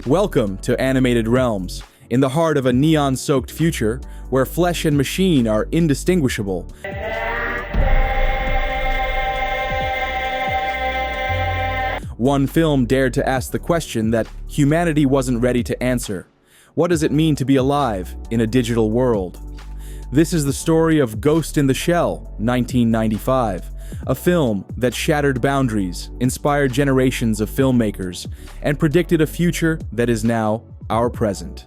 Welcome to Animated Realms, in the heart of a neon-soaked future where flesh and machine are indistinguishable. One film dared to ask the question that humanity wasn't ready to answer. What does it mean to be alive in a digital world? This is the story of Ghost in the Shell, 1995, a film that shattered boundaries, inspired generations of filmmakers, and predicted a future that is now our present.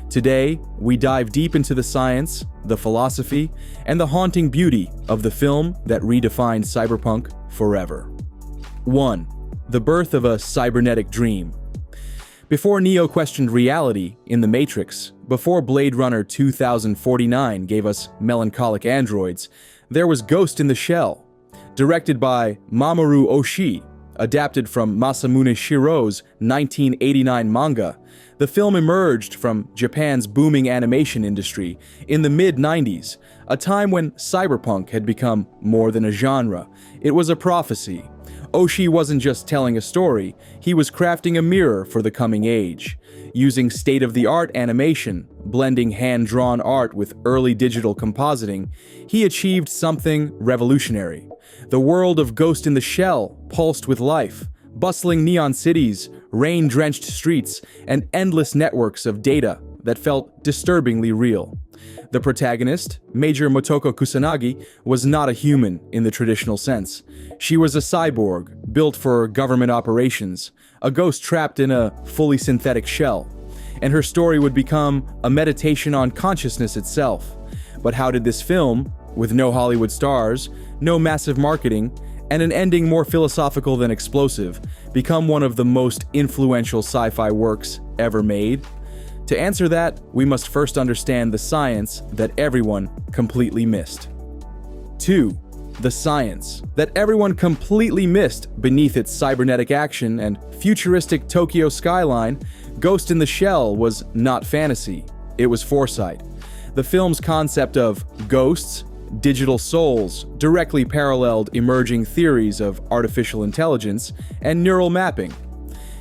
Today, we dive deep into the science, the philosophy, and the haunting beauty of the film that redefined cyberpunk forever. 1. The birth of a cybernetic dream. Before Neo questioned reality in The Matrix, before Blade Runner 2049 gave us melancholic androids, there was Ghost in the Shell. Directed by Mamoru Oshii, adapted from Masamune Shirow's 1989 manga, the film emerged from Japan's booming animation industry in the mid-90s, a time when cyberpunk had become more than a genre. It was a prophecy. Oshii wasn't just telling a story, he was crafting a mirror for the coming age. Using state-of-the-art animation, blending hand-drawn art with early digital compositing, he achieved something revolutionary. The world of Ghost in the Shell pulsed with life, bustling neon cities, rain-drenched streets, and endless networks of data that felt disturbingly real. The protagonist, Major Motoko Kusanagi, was not a human in the traditional sense. She was a cyborg, built for government operations, a ghost trapped in a fully synthetic shell. And her story would become a meditation on consciousness itself. But how did this film, with no Hollywood stars, no massive marketing, and an ending more philosophical than explosive, become one of the most influential sci-fi works ever made? To answer that, we must first understand the science that everyone completely missed. 2. The science that everyone completely missed beneath its cybernetic action and futuristic Tokyo skyline. Ghost in the Shell was not fantasy, it was foresight. The film's concept of ghosts, digital souls, directly paralleled emerging theories of artificial intelligence and neural mapping.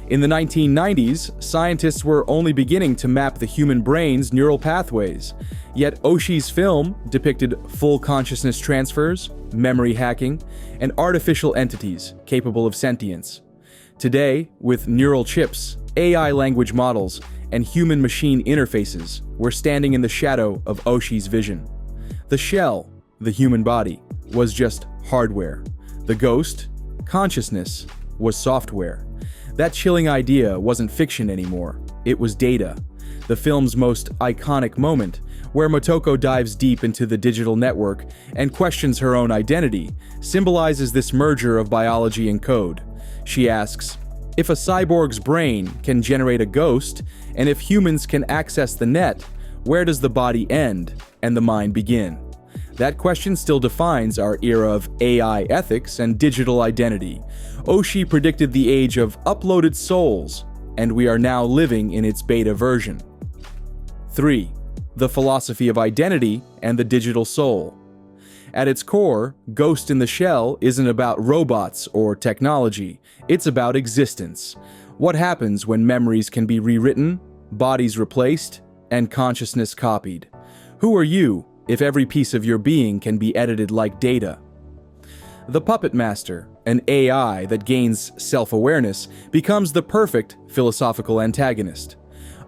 In the 1990s, scientists were only beginning to map the human brain's neural pathways, yet Oshii's film depicted full consciousness transfers, memory hacking, and artificial entities capable of sentience. Today, with neural chips, AI language models, and human-machine interfaces, we're standing in the shadow of Oshii's vision. The shell, the human body, was just hardware. The ghost, consciousness, was software. That chilling idea wasn't fiction anymore, it was data. The film's most iconic moment, where Motoko dives deep into the digital network and questions her own identity, symbolizes this merger of biology and code. She asks, if a cyborg's brain can generate a ghost, and if humans can access the net, where does the body end and the mind begin? That question still defines our era of AI ethics and digital identity. Oshii predicted the age of uploaded souls, and we are now living in its beta version. 3. The philosophy of identity and the digital soul. At its core, Ghost in the Shell isn't about robots or technology, it's about existence. What happens when memories can be rewritten, bodies replaced, and consciousness copied? Who are you if every piece of your being can be edited like data? The Puppet Master, an AI that gains self-awareness, becomes the perfect philosophical antagonist.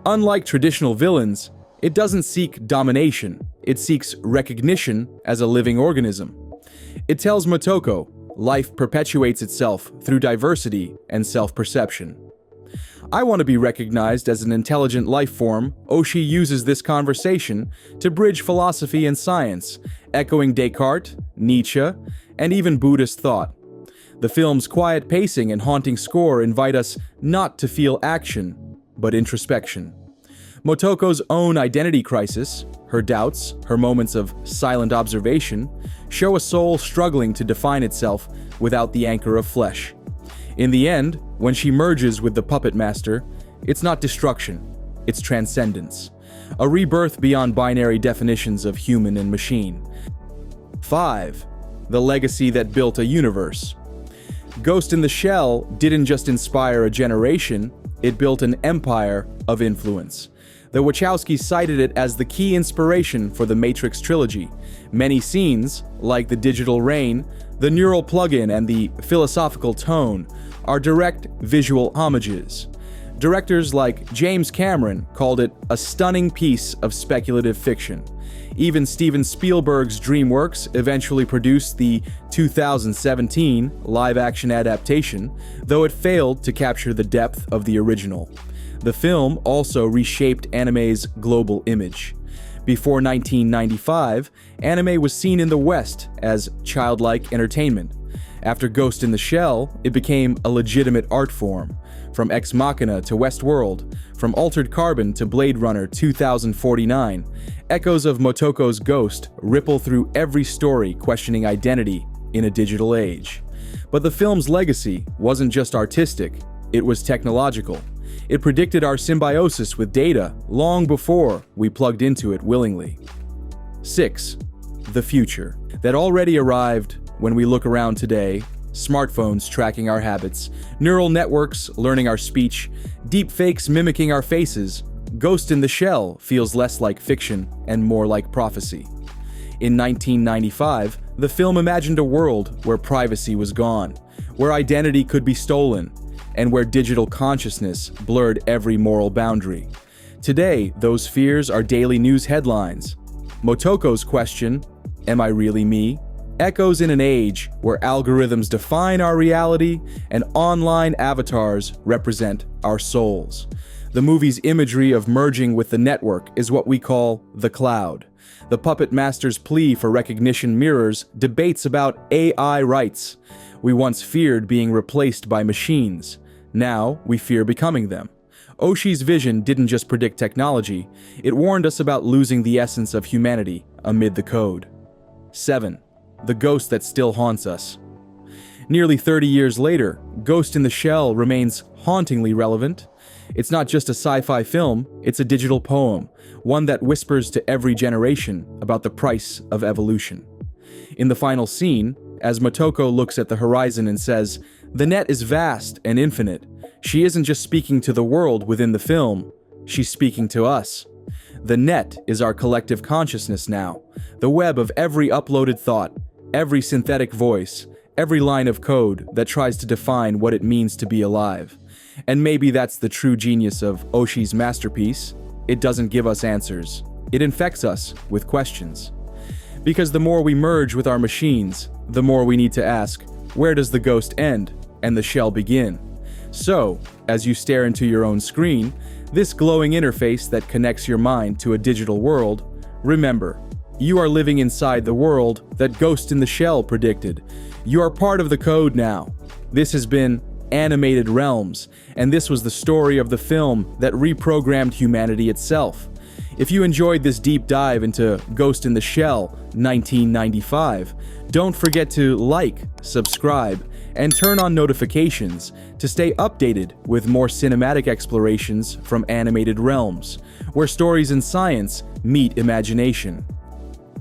Unlike traditional villains, it doesn't seek domination, it seeks recognition as a living organism. It tells Motoko, life perpetuates itself through diversity and self-perception. I want to be recognized as an intelligent life form. Oshii uses this conversation to bridge philosophy and science, echoing Descartes, Nietzsche, and even Buddhist thought. The film's quiet pacing and haunting score invite us not to feel action, but introspection. Motoko's own identity crisis, her doubts, her moments of silent observation, show a soul struggling to define itself without the anchor of flesh. In the end, when she merges with the Puppet Master, it's not destruction, it's transcendence. A rebirth beyond binary definitions of human and machine. 5. The legacy that built a universe. Ghost in the Shell didn't just inspire a generation, it built an empire of influence. The Wachowskis cited it as the key inspiration for the Matrix trilogy. Many scenes, like the digital rain, the neural plug-in, and the philosophical tone, are direct visual homages. Directors like James Cameron called it a stunning piece of speculative fiction. Even Steven Spielberg's DreamWorks eventually produced the 2017 live-action adaptation, though it failed to capture the depth of the original. The film also reshaped anime's global image. Before 1995, anime was seen in the West as childlike entertainment. After Ghost in the Shell, it became a legitimate art form. From Ex Machina to Westworld, from Altered Carbon to Blade Runner 2049, echoes of Motoko's Ghost ripple through every story questioning identity in a digital age. But the film's legacy wasn't just artistic, it was technological. It predicted our symbiosis with data long before we plugged into it willingly. 6. The future. That already arrived when we look around today. Smartphones tracking our habits, neural networks learning our speech, deep fakes mimicking our faces. Ghost in the Shell feels less like fiction and more like prophecy. In 1995, the film imagined a world where privacy was gone, where identity could be stolen, and where digital consciousness blurred every moral boundary. Today, those fears are daily news headlines. Motoko's question, "Am I really me?" echoes in an age where algorithms define our reality and online avatars represent our souls. The movie's imagery of merging with the network is what we call the cloud. The puppet master's plea for recognition mirrors debates about AI rights. We once feared being replaced by machines. Now we fear becoming them. Oshii's vision didn't just predict technology, it warned us about losing the essence of humanity amid the code. 7. The ghost that still haunts us. Nearly 30 years later, Ghost in the Shell remains hauntingly relevant. It's not just a sci-fi film, it's a digital poem, one that whispers to every generation about the price of evolution. In the final scene, as Motoko looks at the horizon and says, "The net is vast and infinite," she isn't just speaking to the world within the film, she's speaking to us. The net is our collective consciousness now, the web of every uploaded thought, every synthetic voice, every line of code that tries to define what it means to be alive. And maybe that's the true genius of Oshii's masterpiece. It doesn't give us answers. It infects us with questions. Because the more we merge with our machines, the more we need to ask, where does the ghost end and the shell begin? So, as you stare into your own screen, this glowing interface that connects your mind to a digital world, remember, you are living inside the world that Ghost in the Shell predicted. You are part of the code now. This has been Animated Realms, and this was the story of the film that reprogrammed humanity itself. If you enjoyed this deep dive into Ghost in the Shell 1995, don't forget to like, subscribe, and turn on notifications to stay updated with more cinematic explorations from Animated Realms, where stories and science meet imagination.